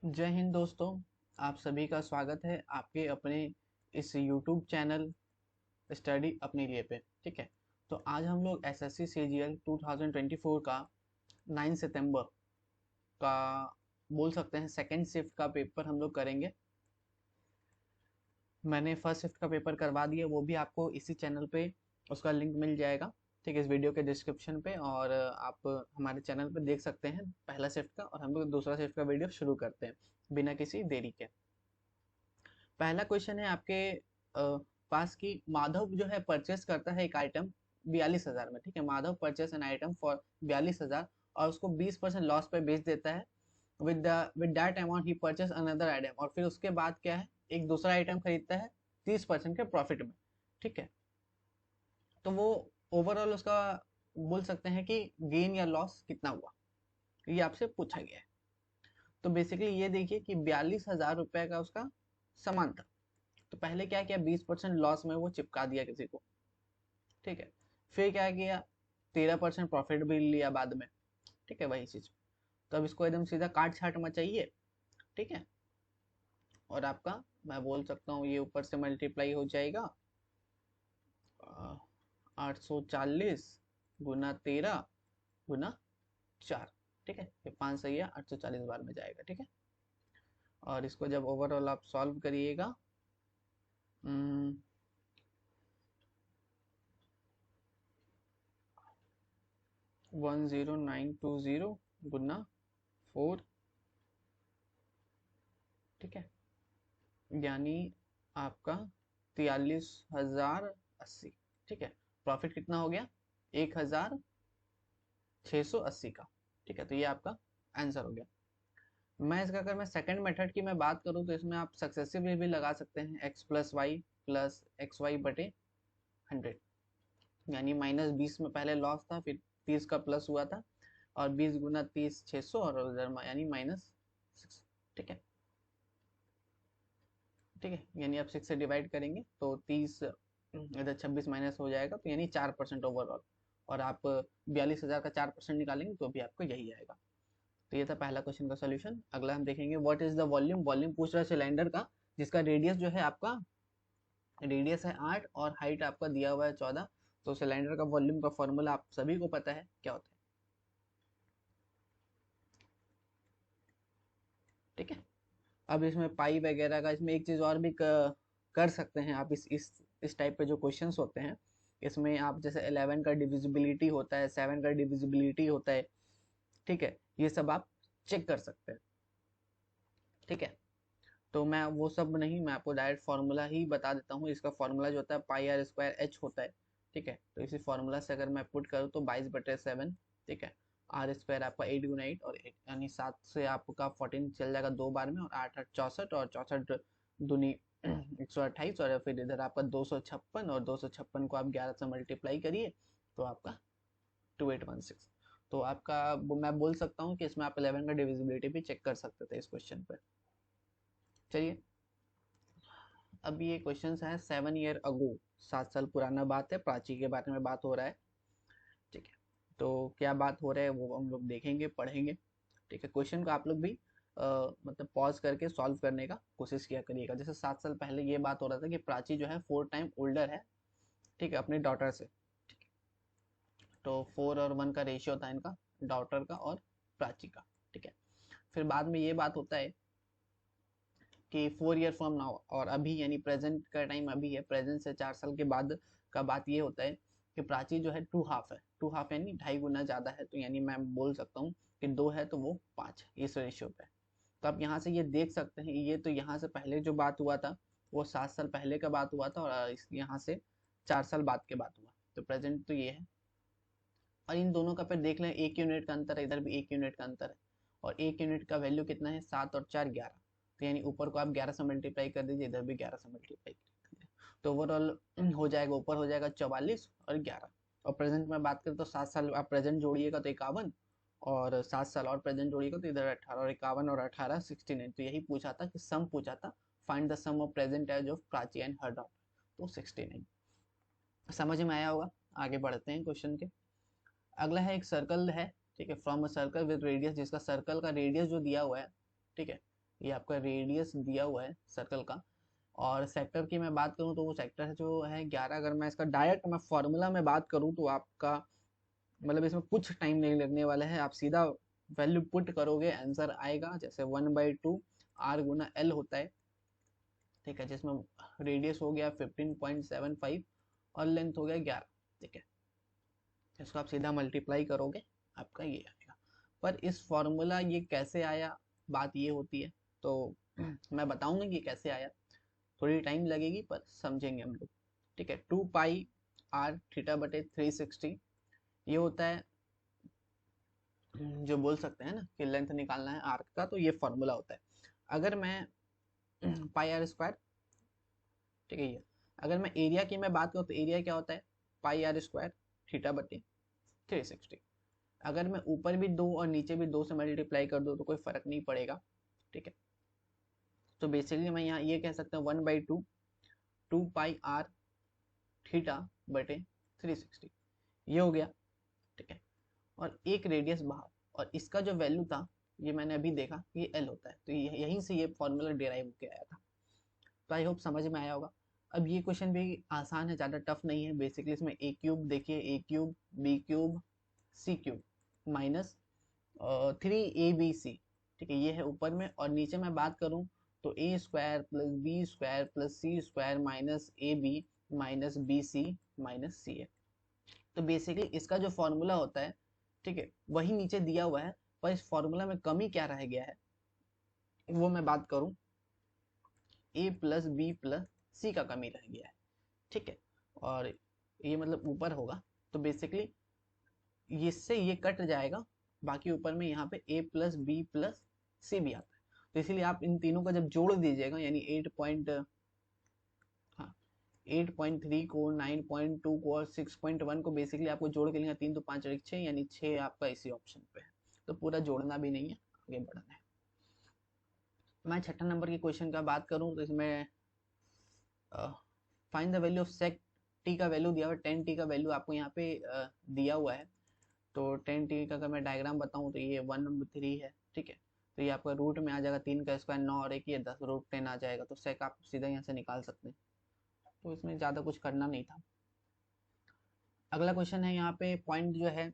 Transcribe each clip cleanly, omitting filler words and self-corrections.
जय हिंद दोस्तों। आप सभी का स्वागत है आपके अपने इस YouTube चैनल स्टडी अपने लिए पे। ठीक है, तो आज हम लोग एसएससी सीजीएल 2024 का 9 सितंबर का बोल सकते हैं सेकंड शिफ्ट का पेपर हम लोग करेंगे। मैंने फर्स्ट शिफ्ट का पेपर करवा दिया, वो भी आपको इसी चैनल पे उसका लिंक मिल जाएगा। ठीक है, इस वीडियो के डिस्क्रिप्शन पे, और आप हमारे चैनल पे देख सकते हैं पहला शिफ्ट का, और हम लोग दूसरा शिफ्ट का वीडियो शुरू करते हैं बिना किसी देरी के। पहला क्वेश्चन है आपके पास की माधव जो है परचेस करता है एक आइटम 42,000 में। ठीक है, Madhav purchase an item for 42,000 और उसको 20% लॉस पे बेच देता है। With that amount he purchase another item, और फिर उसके बाद क्या है, एक दूसरा आइटम खरीदता है 30% के प्रॉफिट में। ठीक है, तो वो ओवरऑल उसका बोल सकते हैं कि गेन या लॉस कितना हुआ, ये आपसे पूछा गया है। तो बेसिकली ये देखिए कि 42,000 रुपए का उसका सामान था। तो पहले क्या किया, 20% लॉस में वो चिपका दिया किसी को। ठीक है, फिर क्या किया, 13% प्रॉफिट भी लिया बाद में। ठीक है, वही चीज। तो अब इसको एकदम सीधा काट छाट मचाइए। ठीक है, और आपका मैं बोल सकता हूँ ये ऊपर से मल्टीप्लाई हो जाएगा 840 गुना 13 गुना 4। ठीक है, ये 5 सही है, 840 बार में जाएगा। ठीक है, और इसको जब ओवरऑल आप सॉल्व करिएगा, 10920 गुना 4। ठीक है, यानी आपका 43,080। ठीक है, प्रॉफिट कितना हो गया, 1,680 का। ठीक है, तो ये आपका आंसर हो गया। मैं इसका अगर मैं सेकंड मेथड की मैं बात करूं तो इसमें आप सक्सेसिवली भी लगा सकते हैं, x plus y plus x y बटे 100। यानी -20 में पहले लॉस था, फिर 30 का प्लस हुआ था, और 20 गुना 30 600, और उधर यानी -6। ठीक है, ठीक है, यानी आप 6 से डिवाइड करेंगे तो 30 इधर 26 माइनस हो जाएगा, तो यानी 4% ओवरऑल। और आप 42,000 का 4% निकालेंगे तो भी आपको यही आएगा। तो ये था पहला क्वेश्चन का सोल्यूशन। अगला हम देखेंगे what is the volume. Volume पूछ रहा है सिलेंडर का, जिसका रेडियस जो है आपका, रेडियस है 8 और हाइट आपका दिया हुआ है 14। तो सिलेंडर का वॉल्यूम का फॉर्मूला आप सभी को पता है क्या होता है। ठीक है, अब इसमें पाई वगैरह का, इसमें एक चीज और भी कर सकते हैं आप। इस टाइप के जो क्वेश्चंस होते हैं, इसमें आप जैसे 11 का डिविजिबिलिटी होता है, 7 का डिविजिबिलिटी होता है। ठीक है, ये सब आप चेक कर सकते हैं। ठीक है, तो मैं वो सब नहीं, मैं आपको डायरेक्ट फार्मूला ही बता देता हूँ। इसका फार्मूला जो होता है पाई आर स्क्वायर एच होता है। ठीक है, तो इसी फार्मूला से अगर मैं पुट करूँ तो 22/7। ठीक है, आर स्क्वायर आपका 8 गुना 8, और 8 यानी 7 से आपका 14 चल जाएगा 2 बार में, और 8 8 64, और 64 दूनी 128, और फिर इधर आपका 256, और 256 को आप 11 से मल्टीप्लाई करिए तो आपका 2816। तो आपका मैं बोल सकता हूँ कि इसमें आप 11 का डिविजिबिलिटी भी चेक कर सकते थे इस क्वेश्चन पे। चलिए, अब ये क्वेश्चन है 7 ईयर अगो, 7 साल पुराना बात है, प्राची के बारे में बात हो रहा है। ठीक है, तो क्या बात हो रहा है वो हम लोग देखेंगे, पढ़ेंगे। ठीक है, क्वेश्चन को आप लोग भी मतलब पॉज करके सॉल्व करने का कोशिश किया करिएगा। जैसे 7 साल पहले ये बात हो रहा था कि प्राची जो है 4 टाइम ओल्डर है। ठीक है, अपनी डॉटर से। तो 4 और 1 का रेशियो था इनका, डॉटर का और प्राची का। ठीक है, फिर बाद में ये बात होता है कि 4 ईयर फ्रॉम नाउ, और अभी यानी प्रेजेंट का टाइम अभी है, प्रेजेंट से 4 साल के बाद का बात ये होता है कि प्राची जो है 2 हाफ है। 2 हाफ यानी 2.5 गुना ज्यादा है। तो यानी मैं बोल सकता हूँ कि 2 है तो वो 5 इस रेशियो पे। तो आप यहाँ से ये देख सकते हैं, ये तो यहाँ से पहले जो बात हुआ था वो 7 साल पहले का बात हुआ था, और यहाँ से 4 साल बाद के बात हुआ। तो प्रेजेंट तो ये है, और इन दोनों का फिर देख लें, 1 यूनिट का अंतर है, इधर भी 1 यूनिट का अंतर है। और 1 यूनिट का वैल्यू कितना है, 7 और 4 11। तो यानी ऊपर को आप 11 से मल्टीप्लाई कर दीजिए, इधर भी 11 से मल्टीप्लाई कर दीजिए, तो ओवरऑल हो जाएगा, ऊपर हो जाएगा 44 और 11। और प्रेजेंट में बात करें तो 7 साल आप प्रेजेंट जोड़िएगा तो 51, और 7 साल और प्रेजेंट जोड़िएगा तो इधर 18, और 51 और 18 69। तो यही पूछा था कि सम पूछा था, find the sum of present age of Prachi and her daughter. तो 69 समझ में आया होगा। आगे बढ़ते हैं क्वेश्चन के। अगला है एक सर्कल है। ठीक है, from a circle with radius, जिसका सर्कल का रेडियस जो दिया हुआ है। ठीक है, ये आपका रेडियस दिया हुआ है सर्कल का। और सेक्टर की मैं बात करूँ तो वो सेक्टर जो है 11। अगर मैं इसका डायरेक्ट मैं फॉर्मूला में बात करूँ तो आपका मतलब इसमें कुछ टाइम नहीं लगने वाला है, आप सीधा वैल्यू पुट करोगे आंसर आएगा। जैसे 1/2 आर गुना एल होता है, ठीक है, जिसमें रेडियस हो गया 15.75 और लेंथ हो गया 11, ठीक है। इसको आप सीधा मल्टीप्लाई करोगे, आपका ये आएगा। पर इस फॉर्मूला ये कैसे आया, बात ये होती है। तो मैं बताऊंगा कि कैसे आया, थोड़ी टाइम लगेगी पर समझेंगे हम लोग, ठीक है। 2 पाई आर थीटा बटे 360 ये होता है, जो बोल सकते हैं ना कि लेंथ निकालना है आर्क का, तो ये फॉर्मूला होता है। अगर मैं पाई आर स्क्वायर, ठीक है, ये अगर मैं एरिया की मैं बात करूँ तो एरिया क्या होता है, पाई आर स्क्वायर थीटा बटे 360। अगर मैं ऊपर भी 2 और नीचे भी 2 से मल्टीप्लाई कर दूँ तो कोई फर्क नहीं पड़ेगा, ठीक है। तो बेसिकली मैं यहाँ ये कह सकता हूँ 1/2 2 पाई आर थीटा बटे 360 ये हो गया, ठीक है। और एक रेडियस बाहर, और इसका जो वैल्यू था ये मैंने अभी देखा ये एल होता है, तो यहीं से ये फॉर्मूला डिराइव होके आया था। तो आई होप समझ में आया होगा। अब ये क्वेश्चन भी आसान है, ज़्यादा टफ नहीं है। बेसिकली इसमें ए क्यूब देखिए, ए cube B cube C cube minus 3 ABC, ठीक है, ये है ऊपर में। और नीचे मैं बात करूँ तो a square plus b square plus c square minus a b minus b c minus c a. तो बेसिकली इसका जो फॉर्मूला होता है, ठीक है, वही नीचे दिया हुआ है। पर इस फॉर्मूला में कमी क्या रह गया है वो मैं बात करूँ, ए प्लस बी प्लस सी का कमी रह गया है, ठीक है। और ये मतलब ऊपर होगा, तो बेसिकली इससे ये कट जाएगा, बाकी ऊपर में यहाँ पे ए प्लस बी प्लस सी भी आता है। तो इसीलिए आप इन तीनों का जब जोड़ दीजिएगा, यानी 8.3 को 9.2 को और 6.1 को बेसिकली आपको जोड़ के लेंगे, 3 तो 5 और 6 यानी 6 आपका इसी ऑप्शन पे है। तो पूरा जोड़ना भी नहीं है, आगे बढ़ना है। मैं छठा नंबर के क्वेश्चन का बात करूं तो इसमें find the value of sec T का वैल्यू दिया हुआ है। 10t का वैल्यू आपको यहाँ पे दिया हुआ है। तो 10t का अगर मैं डायग्राम बताऊं तो ये 1/3 है, ठीक है। तो ये आपका रूट में आ जाएगा, 3 का स्क्वायर 9 और 1 ये 10 √10 आ जाएगा। तो सेक आप सीधा यहाँ से निकाल सकते हैं, तो इसमें ज़्यादा कुछ करना नहीं था। अगला क्वेश्चन है, यहाँ पे पॉइंट जो है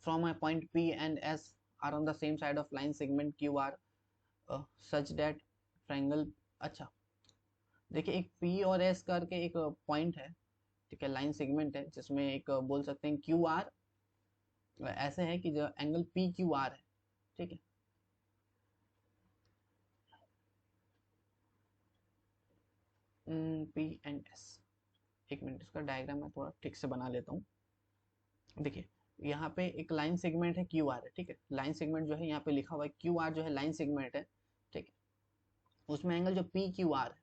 from a point P and S are on the same side of line segment QR such that triangle. अच्छा, देखिए एक P और S करके एक पॉइंट है, ठीक है, लाइन सेगमेंट है, जिसमें एक बोल सकते हैं QR ऐसे है कि जो एंगल PQR है, ठीक है। P and S, एक मिनट इसका डायग्राम मैं थोड़ा ठीक से बना लेता हूँ। देखिए यहाँ पे एक लाइन सेगमेंट है QR है, ठीक है। लाइन सेगमेंट जो है यहाँ पे लिखा हुआ है QR जो है लाइन सेगमेंट है, ठीक है। उसमें एंगल जो PQR है,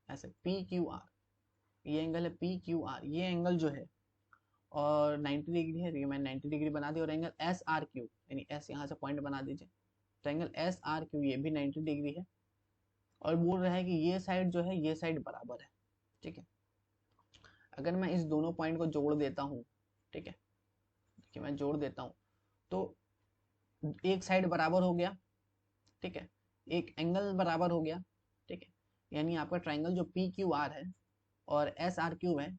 ऐसे PQR, ये एंगल है PQR, ये एंगल जो है और 90 डिग्री है, तो मैंने 90 डिग्री बना दी। और एंगल SRQ, यानी S यहाँ से पॉइंट बना दीजिए, तो एंगल SRQ ये भी 90 डिग्री है। और बोल रहा है कि ये साइड जो है ये साइड बराबर है, ठीक है। अगर मैं इस दोनों पॉइंट को जोड़ देता हूँ, ठीक है, देखिए मैं जोड़ देता हूँ तो एक साइड बराबर हो गया, ठीक है, एक एंगल बराबर हो गया, ठीक है। यानी आपका ट्राइंगल जो PQR है और SRQ है,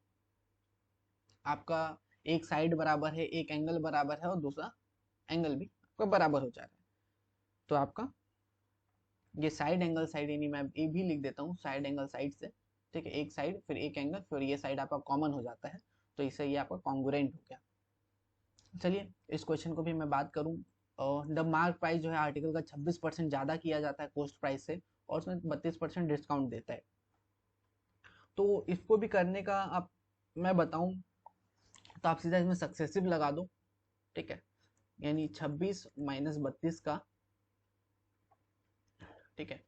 आपका एक साइड बराबर है, एक एंगल बराबर है और दूसरा एंगल भी आपका बराबर हो जा रहा है। तो आपका ये साइड एंगल साइड, यानी मैं ये भी लिख देता हूँ साइड एंगल साइड से, ठीक है, एक साइड फिर एक एंगल फिर ये साइड आपका कॉमन हो जाता है, तो इससे ये आपका कॉन्ग्रुएंट हो गया। चलिए इस क्वेश्चन को भी मैं बात करूँ, द मार्क प्राइस जो है आर्टिकल का 26% ज़्यादा किया जाता है कोस्ट प्राइस से, और उसमें 32% डिस्काउंट देता है। तो इसको भी करने का आप मैं बताऊं तो आप सीधा इसमें सक्सेसिव लगा दो, ठीक है, यानी 26 माइनस 32 का, ठीक है,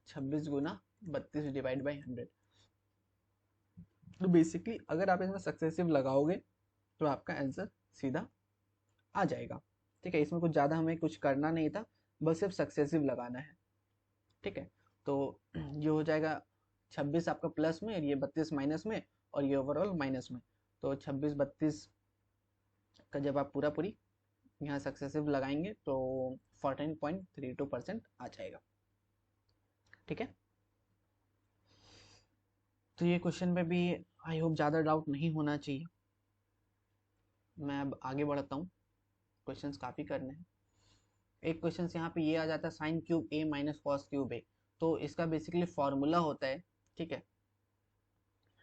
26 गुना 32 डिवाइड बाई 100। तो बेसिकली अगर आप इसमें सक्सेसिव लगाओगे तो आपका आंसर सीधा आ जाएगा, ठीक है। इसमें कुछ ज़्यादा हमें कुछ करना नहीं था, बस सिर्फ सक्सेसिव लगाना है, ठीक है। तो ये हो जाएगा 26 आपका प्लस में और ये 32 माइनस में और ये ओवरऑल माइनस में। तो 26 32 का जब आप पूरा पूरी यहाँ सक्सेसिव लगाएंगे तो 14.32% आ जाएगा। ठीक है, तो ये क्वेश्चन पे भी आई होप ज़्यादा डाउट नहीं होना चाहिए। मैं अब आगे बढ़ता हूँ, क्वेश्चंस काफ़ी करने हैं। एक क्वेश्चन यहाँ पे ये आ जाता है साइन क्यूब ए माइनस कॉस क्यूब ए, तो इसका बेसिकली फॉर्मूला होता है, ठीक है,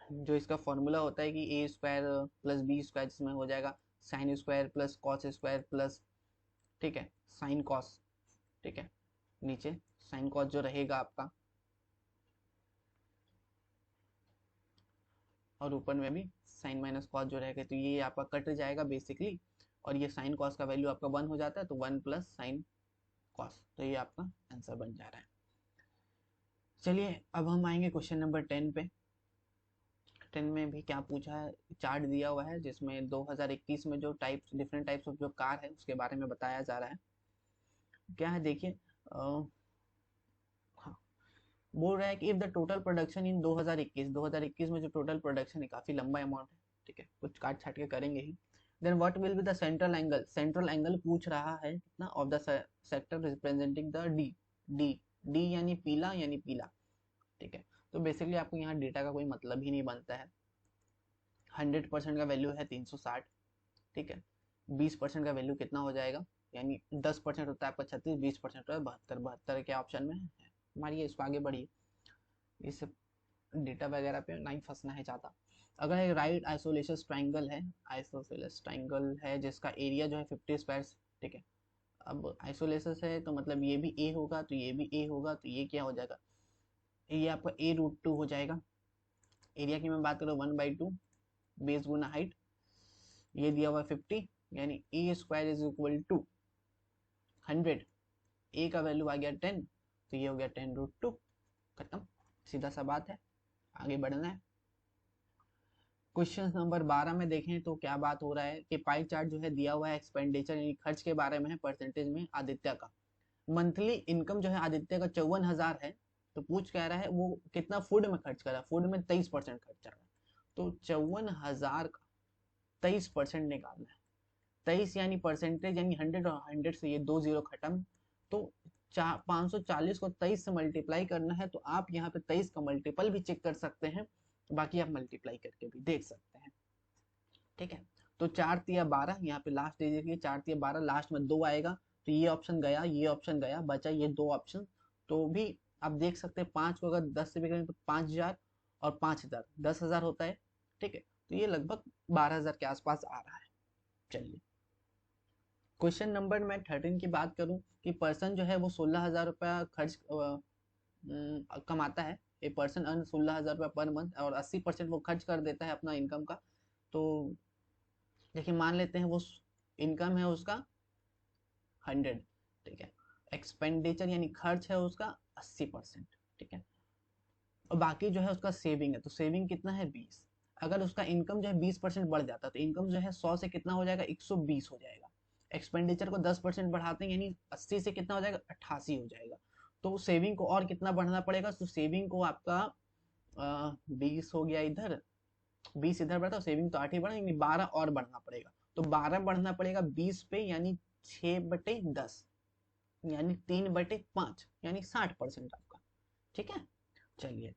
जो इसका फॉर्मूला होता है कि ए स्क्वायर प्लस बी स्क्वायर, जिसमें हो जाएगा sine square plus cos square plus, ठीक है, साइन कॉस, ठीक है, नीचे साइन कॉस जो रहेगा आपका, और ऊपर में भी साइन माइनस कॉस जो रहेगा, तो ये आपका कट जाएगा बेसिकली, और ये साइन कॉस का वैल्यू आपका 1 हो जाता है, तो 1 प्लस साइन कॉस, तो ये आपका आंसर बन जा रहा है। चलिए अब हम आएंगे क्वेश्चन नंबर 10 पे। 10 में भी क्या पूछा है, चार्ट दिया हुआ है जिसमें 2021 में जो डिफरेंट टाइप्स ऑफ जो कार है उसके बारे में बताया जा रहा है। क्या है देखिए, हाँ, बोल रहा है कि if the total production in 2021 में जो टोटल प्रोडक्शन है काफी लंबा अमाउंट है, ठीक है, कुछ काट छाट के करेंगे ही। Then what will be the central angle पूछ रहा है कितना of the sector representing the D, D D यानी पीला, यानी पीला, ठीक है। तो बेसिकली आपको यहाँ डेटा का कोई मतलब ही नहीं बनता है। 100% का वैल्यू है 360, ठीक है, 20% का वैल्यू कितना हो जाएगा, यानी 10% होता है आपका 36, 20% होता है 72, 72 के ऑप्शन में है। मारिए इसको, आगे बढ़िए, इस डेटा वगैरह पे नहीं फंसना है ज़्यादा। अगर एक राइट आइसोलेशस ट्राइंगल है, आइसोसेलेस ट्राइंगल है जिसका एरिया जो है 50 स्क्वायर, ठीक है, अब आइसोलेशस है तो मतलब ये भी ए होगा, तो ये भी ए होगा, तो ये क्या हो जाएगा, ये आपका a√2 हो जाएगा। एरिया की मैं बात करूँ 1/2 बेस गुना हाइट, ये दिया हुआ 50, यानी ए स्क्वायर इज इक्वल टू 100, ए का वैल्यू आ गया 10, तो ये हो गया 10√2, खत्म, सीधा सा बात है, आगे बढ़ना है। क्वेश्चन नंबर 12 में देखें तो क्या बात हो रहा है कि पाई चार्ट जो है दिया हुआ है एक्सपेंडिचर यानी खर्च के बारे में है, परसेंटेज में आदित्य का मंथली इनकम जो है आदित्य का 54,000 है, तो पूछ कह रहा है वो कितना फूड में खर्च कर रहा है, फूड में 23% खर्च कर रहा है, तो 54,000 का 23% निकालना है। 23 यानी परसेंटेज, यानी 100 और 100 से ये 2 जीरो खत्म, तो 540 को 23 से मल्टीप्लाई करना है, तो आप यहाँ पे 23 का मल्टीपल भी चेक कर सकते हैं, बाकी आप मल्टीप्लाई करके भी देख सकते हैं, ठीक है। तो 4 तिया 12, यहाँ पे लास्ट दे दीजिए 4 तिया 12, लास्ट में 2 आएगा, तो ये ऑप्शन गया, ये ऑप्शन गया, बचा ये 2 ऑप्शन, तो भी आप देख सकते हैं 5 को अगर 10 से भी करें तो 5,000 और 5,000 10,000 होता है, ठीक है, तो ये लगभग 12,000 के आसपास आ रहा है। चलिए क्वेश्चन नंबर मैं 13 की बात करूं कि पर्सन जो है वो 16,000 रुपया खर्च कमाता है, ए पर्सन अर्न 16,000 रुपया पर मंथ, और 80% वो खर्च कर देता है अपना इनकम का। तो देखिए मान लेते हैं वो इनकम है उसका 100, ठीक है, एक्सपेंडिचर यानी खर्च है उसका 80%, ठीक है, और बाकी जो है उसका सेविंग है, तो सेविंग कितना है 20। अगर उसका इनकम जो है 20% बढ़ जाता है तो इनकम जो है 100 से कितना हो जाएगा 120 हो जाएगा। एक्सपेंडिचर को 10% बढ़ाते हैं यानी 80 से कितना हो जाएगा 88 हो जाएगा। तो सेविंग को और कितना बढ़ाना पड़ेगा, तो सेविंग को आपका 20 हो गया इधर, 20 इधर बढ़ता, सेविंग तो 8 ही बढ़ा, यानी 12 और बढ़ना पड़ेगा, तो 12 बढ़ना पड़ेगा 20 पे, यानी 6/10, यानी 3/5, यानी 60% आपका, ठीक है। चलिए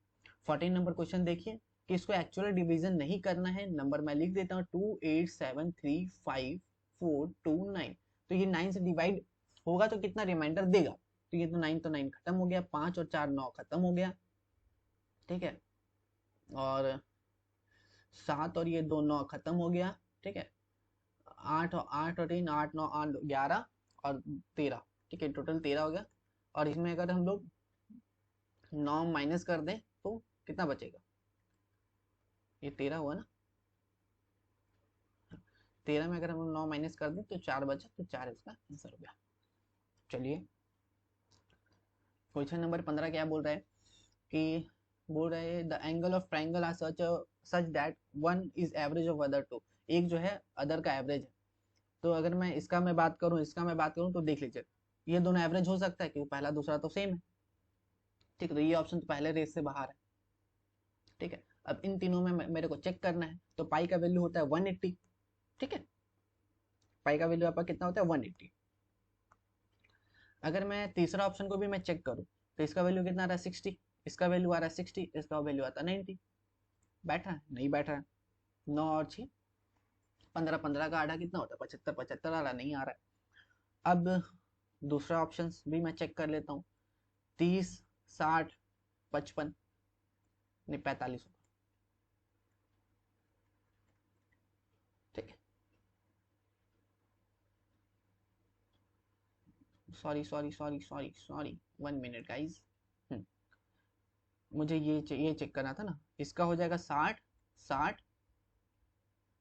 14 नंबर क्वेश्चन देखिए कि इसको एक्चुअल डिवीजन नहीं करना है, नंबर मैं लिख देता हूँ 287354429, तो ये 9 से डिवाइड होगा तो कितना रिमाइंडर देगा, तो ये तो 9 खत्म हो गया, 5 और 4 9 खत्म हो गया, ठीक है, और 7 और ये 2 9 खत्म हो गया, ठीक है, 8 और 3 8 9 8 11 और 13, ठीक है, टोटल 13 हो गया, और इसमें अगर हम लोग 9 माइनस कर दें तो कितना बचेगा, ये 13 हुआ ना, 13 में अगर हम 9 माइनस कर दें तो 4 बचा, तो 4 इसका आंसर हो गया। चलिए क्वेश्चन नंबर 15 क्या बोल रहा है कि बोल रहे हैं the angle of triangle are such that one is average of other two, एक जो है अदर का एवरेज है, तो अगर मैं इसका मैं बात करूं, इसका मैं बात करूं, तो देख लीजिए ये दोनों एवरेज हो सकता है क्योंकि पहला दूसरा तो सेम है, ठीक है, तो ये ऑप्शन तो पहले रेस से बाहर है, ठीक है। अब इन तीनों में मेरे को चेक करना है, तो पाई का वैल्यू होता है 180, ठीक है, पाई का वैल्यू आपका कितना होता है 180। अगर मैं तीसरा ऑप्शन को भी मैं चेक करूं, तो इसका वैल्यू कितना आ रहा है 60, इसका वैल्यू आ रहा है 60, इसका वैल्यू आता है 90। बैठा है नहीं बैठा है? 9 और 6 15, 15 का आधा कितना होता है 75, 75 आ रहा नहीं आ रहा है। अब दूसरा ऑप्शन भी मैं चेक कर लेता हूँ, 30, 60, 55, नहीं 45 होगा। ठीक है, सॉरी 1 मिनट गाइज। मुझे ये चेक करना था ना, इसका हो जाएगा 60, 60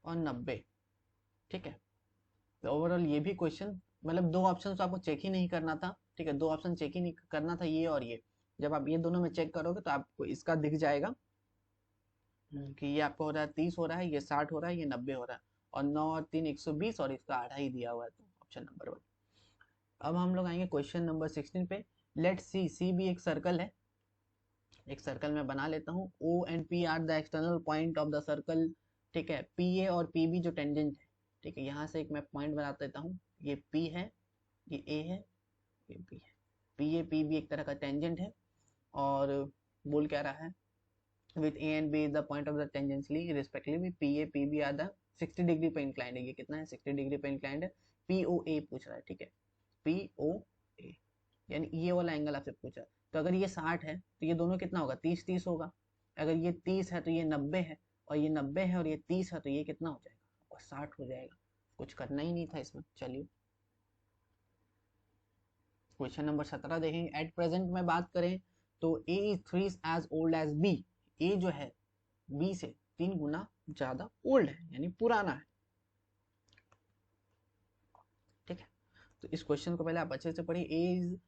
और 90। ठीक है, तो ओवरऑल ये भी क्वेश्चन, मतलब दो ऑप्शन तो आपको चेक ही नहीं करना था। ठीक है, दो ऑप्शन चेक ही नहीं करना था, ये और ये। जब आप ये दोनों में चेक करोगे तो आपको इसका दिख जाएगा कि ये आपको हो रहा है 30 हो रहा है, ये 60 हो रहा है, ये 90 हो रहा है, और 9 और 3 120, और इसका आधा ही दिया हुआ है, तो ऑप्शन नंबर 1। अब हम लोग आएंगे क्वेश्चन नंबर 16 पे। लेट सी भी एक सर्कल है, एक सर्कल में बना लेता हूँ। O and P are the external point of the circle. ठीक है, PA और PB जो टेंजेंट है। ठीक है, यहाँ से एक मैं पॉइंट बना देता हूँ, ये P है, ये A है, ये B है। PA PB एक तरह का टेंजेंट है, और बोल क्या रहा है, with A and B is the point of the tangentially respectively PA PB are the 60 degree पे इंक्लाइंड है। ये कितना है 60 डिग्री पे इंक्लाइंड है। POA पूछ रहा है। ठीक है, POA यानी ये वाला एंगल आपसे पूछा है। तो अगर ये 60 है तो ये दोनों कितना होगा 30 30 होगा। अगर ये 30 है तो ये 90 है, और ये 90 है और ये 30 है, तो ये कितना हो जाएगा 60 हो जाएगा। कुछ करना ही नहीं था इसमें। चलिए क्वेश्चन नंबर 17 देखेंगे। एट प्रेजेंट में बात करें तो A is 3 as old as B। A जो है B से 3 गुना ज्यादा ओल्ड है, यानी पुराना है। ठीक है, तो इस क्वेश्चन को पहले आप अच्छे से पढ़िए। A is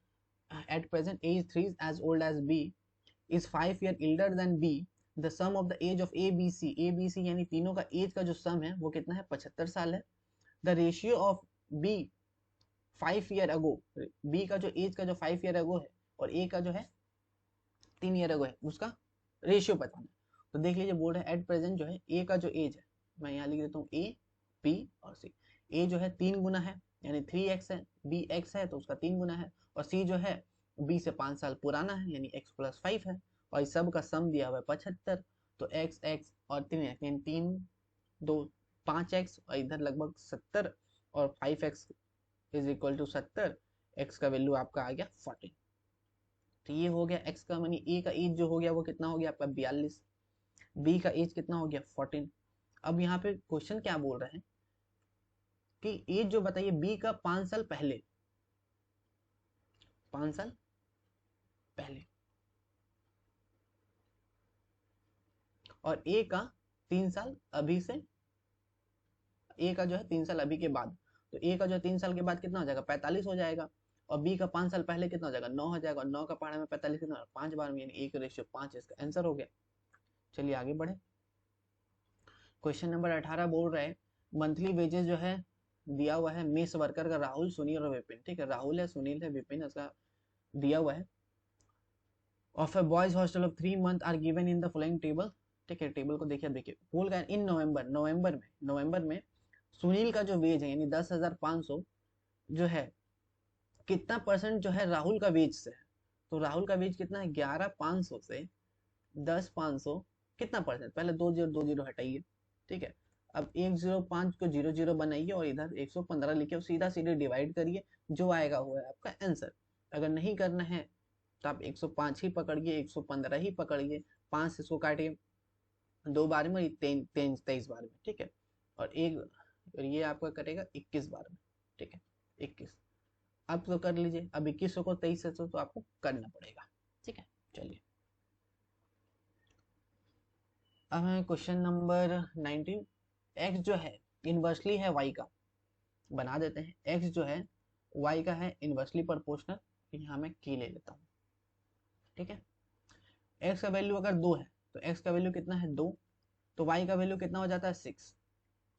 at present A is 3 as old as B is 5 year elder than B। The sum of the age of ABC यानी तीनों का एज का जो सम है वो कितना है 75 साल है। The ratio of B 5 year ago, B का जो एज का जो 5 year ago है और A का जो है 3 year ago है, उसका रेशियो बताना है। तो देख लीजिए बोर्ड है एट प्रेजेंट जो है A का जो एज है, मैं यहाँ लिख देता हूँ A, B और C। A जो है 3 गुना है यानी 3x है, B x है तो उसका 3 गुना है, और C जो है B से 5 साल पुराना है यानी x + 5 है, और इस सब का सम दिया हुआ है 75। तो x और 3x यानी 3 2 5x, और इधर लगभग 70, और 5x = 70। x का वैल्यू आपका आ गया 14। तो ये हो गया x का, यानी A का एज जो हो गया वो कितना हो गया आपका 42, B का एज कितना हो गया 14। अब यहाँ पे क्वेश्चन क्या बोल रहे हैं कि एज जो बताइए B का 5 साल पहले, 5 साल पहले, और A का 3 साल अभी से, A का जो है 3 साल अभी के बाद। तो A का जो 3 साल के बाद कितना हो जाएगा 45 हो जाएगा, और B का 5 साल पहले कितना हो जाएगा 9 हो जाएगा, और 9 का पहाड़ा में 45 कितना 5 बार में, यानी 1:5। इसका आंसर हो गया। चलिए आगे बढ़े। क्वेश्चन नंबर 18 बोल रहे हैं मंथली वेजेस जो है दिया हुआ है मेस वर्कर का राहुल, सुनील और विपिन। ठीक है, राहुल है, सुनील है, विपिन, इसका दिया हुआ है। Of a boys hostel of 3 month are given in the following table. ठीक है, टेबल को देखिए, बोल गए इन नवंबर में सुनील का जो वेज है यानी 10,500 जो है, कितना परसेंट जो है राहुल का वेज से है। तो राहुल का वेज कितना है 11,500 से 10,500 कितना परसेंट, पहले 2 0 हटाइए। ठीक है, अब 105 को 0 बनाइए और इधर 115 लिखे, सीधा सीधे डिवाइड करिए, जो आएगा वो है आपका आंसर। अगर नहीं करना है तो आप 105 ही पकड़िए, 115 ही पकड़िए, 5 से इसको काटिए 2 बार में, 23 बार में। ठीक है, और ये आपका कटेगा 21 बार में। ठीक है, 21 आप तो कर लीजिए। अब 21 को 23 से तो आपको करना पड़ेगा। ठीक है, चलिए अब है क्वेश्चन नंबर 19। एक्स जो है इनवर्सली है वाई का, बना देते हैं। एक्स जो है वाई का है इनवर्सली प्रोपोर्शनल, यहाँ मैं की ले लेता हूँ। ठीक है, एक्स का वैल्यू अगर 2 है तो एक्स का वैल्यू कितना है 2, तो वाई का वैल्यू कितना हो जाता है 6,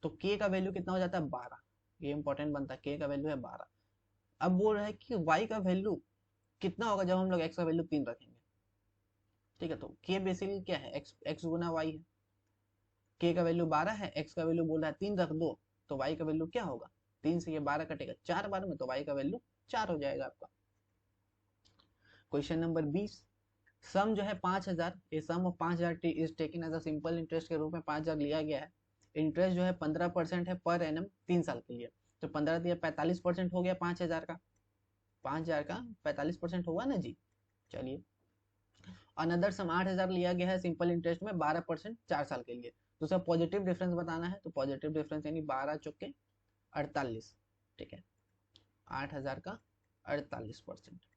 तो के का वैल्यू कितना हो जाता है 12। ये इंपॉर्टेंट बनता है, के का वैल्यू है 12। अब बोल रहा है कि वाई का वैल्यू कितना होगा जब हम लोग एक्स का वैल्यू 3 रखेंगे। ठीक है, तो के बेसिकली क्या है एक्स गुना वाई है। के का वैल्यू 12 है, एक्स का वैल्यू बोल रहा है 3 रख दो, तो वाई का वैल्यू क्या होगा 3 से ये 12 कटेगा 4 बार में, तो वाई का वैल्यू 4 हो जाएगा आपका। क्वेश्चन नंबर 20, सम जो है 5000, ये sum of 5000 is taken as a simple interest के रूप में 5000 लिया गया है। इंटरेस्ट जो है 15% है पर एनम 3 साल के लिए। तो 15 दिया 45% हो गया 5000 का, 5000 का 45% होगा ना जी। चलिए, अनदर सम 8000 लिया गया है सिंपल इंटरेस्ट में 12% 4 साल के लिए। तो उसका पॉजिटिव डिफरेंस बताना है, तो पॉजिटिव डिफरेंस यानी 12 चौके 48, ठीक है, 8000 का 48%।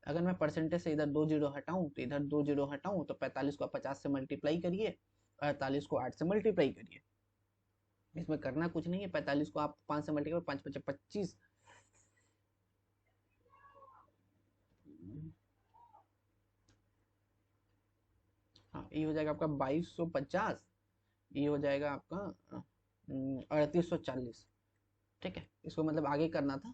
अगर मैं परसेंटेज से इधर 2 जीरो हटाऊं तो इधर 2 जीरो हटाऊं तो 45 को 50 से मल्टीप्लाई करिए, 48 को 8 से मल्टीप्लाई करिए। इसमें करना कुछ नहीं है, 45 को आप 5 से मल्टीप्लाई, 5 5 25, हाँ ये हो जाएगा आपका 2250, ये हो जाएगा आपका 3840, ठीक है। इसको मतलब आगे करना था,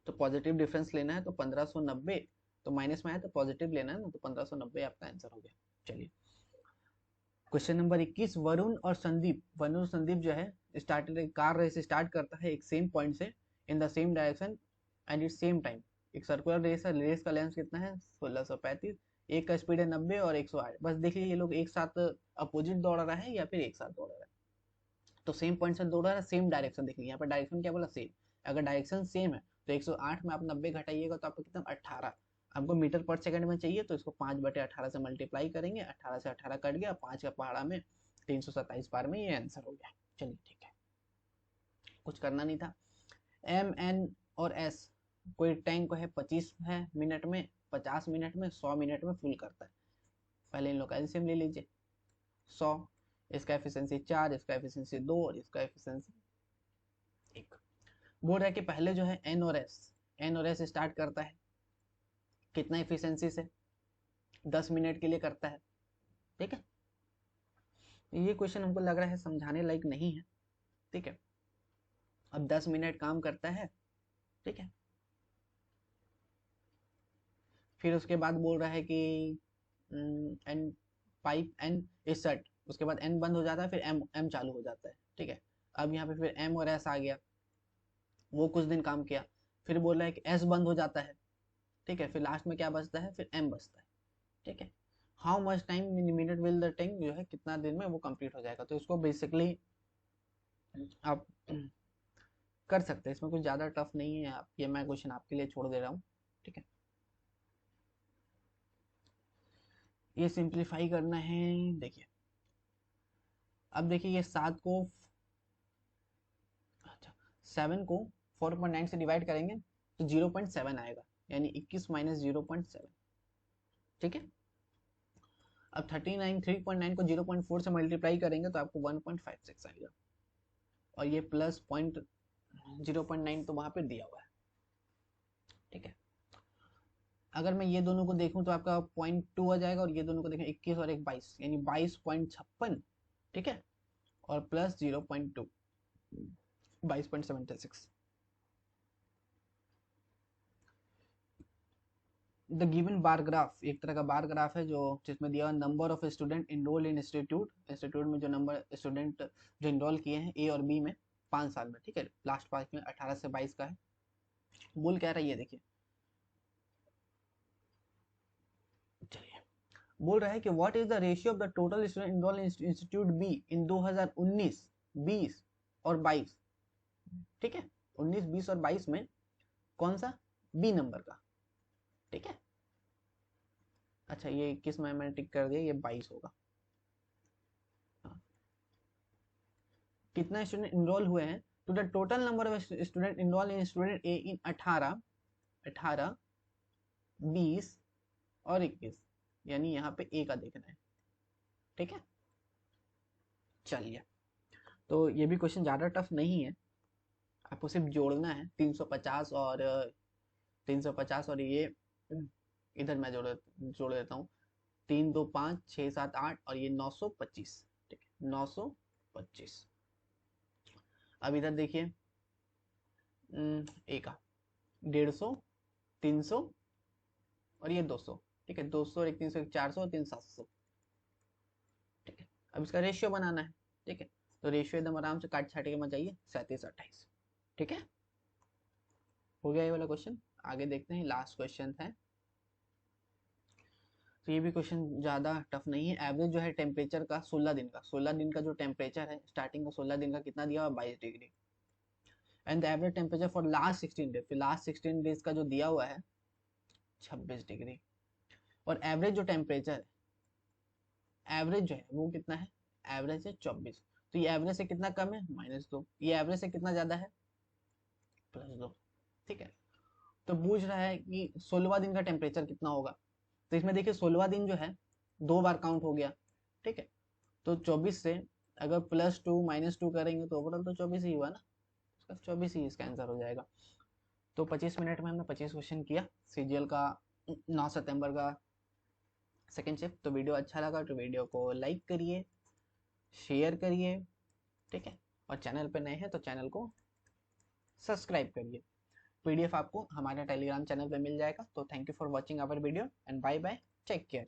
तो पॉजिटिव डिफरेंस लेना है, तो 1590, तो माइनस में आया तो पॉजिटिव लेना है ना, तो 1590 आपका आंसर हो गया। चलिए, क्वेश्चन नंबर 21, वरुण और संदीप जो है स्टार्टेड कार रेस स्टार्ट करता है एक सेम पॉइंट से in the same direction and it same time. एक सर्कुलर रेस है, रेस का लेंथ कितना है 1635, एक का स्पीड है 90 और 108। बस देखिए ये लोग एक साथ अपोजिट दौड़ रहा है या फिर एक साथ दौड़ रहा है। तो सेम पॉइंट से दौड़ रहा है, सेम डायरेक्शन देखिए, यहाँ पर डायरेक्शन क्या बोला सेम। अगर डायरेक्शन सेम है तो 108 में आप 90 घटाइएगा तो आपको कितना 18। आपको मीटर पर सेकंड में चाहिए तो इसको 5/18 से मल्टीप्लाई करेंगे, 18 से 18 कट गया, 5 का पहाड़ा में 327 बार में ये आंसर हो गया। चलिए ठीक है, कुछ करना नहीं था। एम एन और एस, कोई टैंक को है 25 है मिनट में, 50 मिनट में, 100 मिनट में फुल करता है। पहले इन लोग का एलसीएम ले लीजिए, 100, इसका एफिशिएंसी 4, इसका एफिशिएंसी 2 और इसका एफिशिएंसी 1। बोल रहा है कि पहले जो है एन और एस स्टार्ट करता है कितना एफिशिएंसी से, 10 मिनट के लिए करता है, ठीक है। ये क्वेश्चन हमको लग रहा है समझाने लायक नहीं है, ठीक है। अब 10 मिनट काम करता है, ठीक है। फिर उसके बाद बोल रहा है कि n pipe n is set, उसके बाद एन बंद हो जाता है, फिर एम एम चालू हो जाता है, ठीक है। अब यहाँ पे फिर एम और एस आ गया, वो कुछ दिन काम किया, फिर बोल रहा है कि एस बंद हो जाता है, ठीक है। फिर लास्ट में क्या बचता है, फिर एम बचता है, ठीक है। How much time minute will the tank, जो है कितना दिन में वो कंप्लीट हो जाएगा। तो इसको बेसिकली आप कर सकते हैं, इसमें कुछ ज़्यादा टफ नहीं है। आप ये मैं क्वेश्चन आपके लिए छोड़ दे रहा हूँ, ठीक है। ये सिंप्लीफाई करना है, देखिए अब देखिए ये 7 को, अच्छा 7 को 4.9 से डिवाइड करेंगे तो 0.7 आएगा, यानी 21 माइनस 0.7, ठीक है। अब 39 3.9 को 0.4 से मल्टीप्लाई करेंगे तो आपको 1.56 आएगा, और ये प्लस पॉइंट 0.9 तो वहां पे दिया हुआ है, ठीक है। अगर मैं ये दोनों को देखूं तो आपका 0.2 आ जाएगा, और ये दोनों को देखें 21 और एक 22, यानी 22.56, ठीक है, और plus 0.2 22.76। The given bar graph, एक तरह का बार ग्राफ है जो जिसमें दिया number of student enrol in institute, institute में जो नंबर स्टूडेंट जो इनरोल किए हैं ए और बी में 5 साल में, ठीक है। लास्ट 5 में 18 से 22 का है। बोल क्या रही है देखिए, चलिए बोल रहा है कि what is the ratio of the total student enrol in institute B in 2019 20 और 22, ठीक है। 19 20 और 22 में कौन सा बी नंबर का, ठीक है। अच्छा ये 21 में मैंने टिक कर दिया, ये 22 होगा। हाँ। कितना स्टूडेंट इनरोल हुए हैं, to the total number of student enrol in student A in 18 18 20 और 21, यानी यहाँ पे ए का देखना है, ठीक है। चलिए, तो ये भी क्वेश्चन ज़्यादा टफ नहीं है, आपको सिर्फ जोड़ना है 350 और 350 और ये इधर मैं जोड़ देता हूँ, 3 2 5 6 7 8 और ये 925, ठीक है 925। अब इधर देखिए ए का 150 300 और ये 200, ठीक है, 200 एक 300 एक 400 और 3 700, ठीक है। अब इसका रेशियो बनाना है, ठीक है। तो रेशियो एकदम आराम से काट छाट के मत जाइए, 37 28, ठीक है। हो गया ये वाला क्वेश्चन। आगे देखते हैं, लास्ट क्वेश्चन है तो ये भी क्वेश्चन ज़्यादा टफ नहीं है। एवरेज जो है टेम्परेचर का 16 दिन का जो टेम्परेचर है स्टार्टिंग का 16 दिन का कितना दिया हुआ 22 degree. And the average temperature for last 16 days, फिर लास्ट 16 डेज का जो दिया हुआ है 26 डिग्री। और एवरेज जो टेम्परेचर है, एवरेज जो है वो कितना है, एवरेज है 24। तो ये एवरेज से कितना कम है, -2। ये एवरेज से कितना ज़्यादा है, +2। ठीक है। तो पूछ रहा है कि 16वां दिन का टेम्परेचर कितना होगा। तो इसमें देखिए 16वां दिन जो है 2 बार काउंट हो गया। ठीक है। तो 24 से अगर +2 -2 करेंगे तो ओवरऑल तो 24 ही हुआ ना, इसका 24 ही इसका आंसर हो जाएगा। तो 25 मिनट में हमने 25 क्वेश्चन किया सीजीएल का 9 सितंबर का सेकेंड शिफ्ट। तो वीडियो अच्छा लगा तो वीडियो को लाइक करिए, शेयर करिए। ठीक है। और चैनल पे नए हैं तो चैनल को सब्सक्राइब करिए। पीडीएफ आपको हमारे टेलीग्राम चैनल पे मिल जाएगा। तो thank you for watching our video and bye bye, take care.